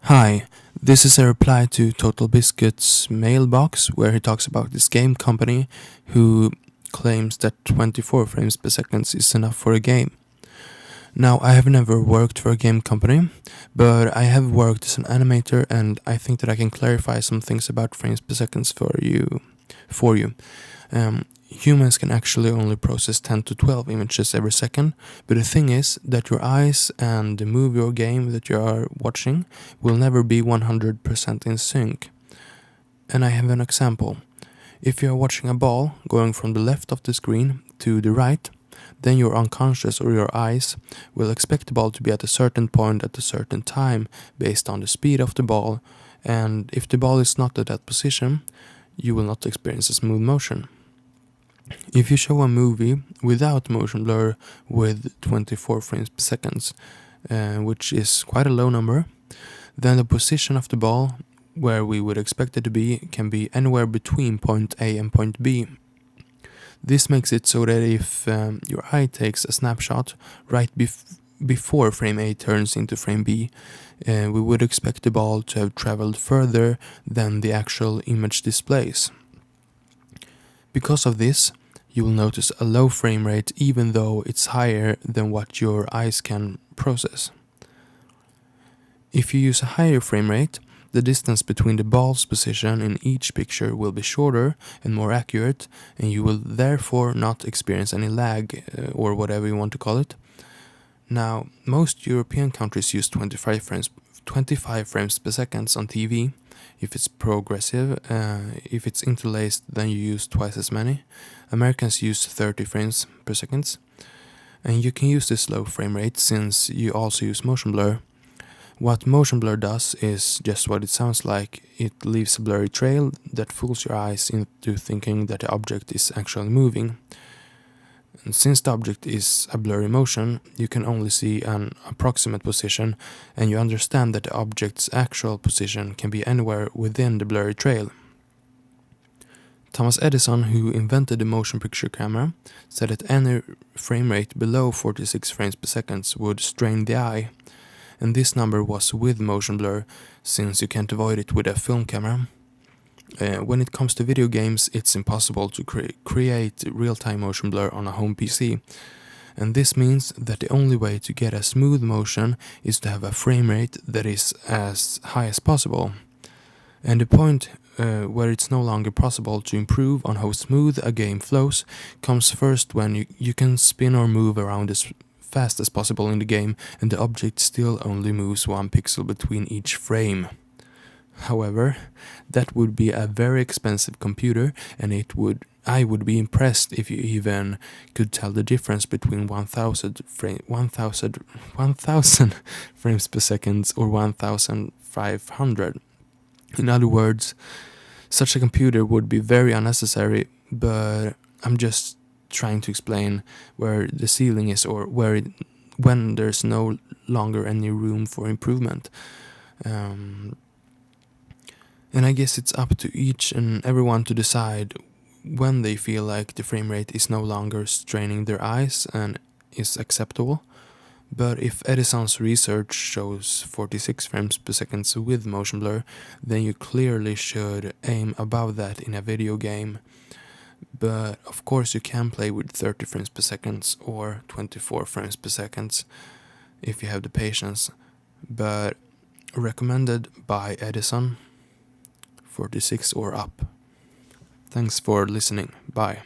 Hi, this is a reply to Totalbiscuit's Mailbox, where he talks about this game company who claims that 24 frames per second is enough for a game. Now, I have never worked for a game company, but I have worked as an animator, and I think that I can clarify some things about frames per second for you. Humans can actually only process 10 to 12 images every second, but the thing is that your eyes and the movie or game that you are watching will never be 100% in sync. And I have an example. If you are watching a ball going from the left of the screen to the right, then your unconscious or your eyes will expect the ball to be at a certain point at a certain time based on the speed of the ball, and if the ball is not at that position, you will not experience a smooth motion. If you show a movie without motion blur with 24 frames per second, which is quite a low number, then the position of the ball, where we would expect it to be, can be anywhere between point A and point B. This makes it so that if your eye takes a snapshot right before frame A turns into frame B, we would expect the ball to have traveled further than the actual image displays. Because of this, you will notice a low frame rate even though it's higher than what your eyes can process. If you use a higher frame rate, the distance between the ball's position in each picture will be shorter and more accurate, and you will therefore not experience any lag, or whatever you want to call it. Now, most European countries use 25 frames per second on TV. If it's progressive, if it's interlaced, then you use twice as many. Americans use 30 frames per second. And you can use this low frame rate since you also use motion blur. What motion blur does is just what it sounds like. It leaves a blurry trail that fools your eyes into thinking that the object is actually moving. And since the object is a blurry motion, you can only see an approximate position, and you understand that the object's actual position can be anywhere within the blurry trail. Thomas Edison, who invented the motion picture camera, said that any frame rate below 46 frames per second would strain the eye, and this number was with motion blur, since you can't avoid it with a film camera. When it comes to video games, it's impossible to create real-time motion blur on a home PC, and this means that the only way to get a smooth motion is to have a frame rate that is as high as possible. And the point where it's no longer possible to improve on how smooth a game flows comes first when you can spin or move around as fast as possible in the game, and the object still only moves 1 pixel between each frame. However, that would be a very expensive computer, and I would be impressed if you even could tell the difference between 1000 frames per second or 1500. In other words, such a computer would be very unnecessary, but I'm just trying to explain where the ceiling is, or when there's no longer any room for improvement. And I guess it's up to each and everyone to decide when they feel like the frame rate is no longer straining their eyes and is acceptable. But if Edison's research shows 46 frames per second with motion blur, then you clearly should aim above that in a video game. But of course you can play with 30 frames per second or 24 frames per second if you have the patience. But recommended by Edison, 46 or up. Thanks for listening. Bye.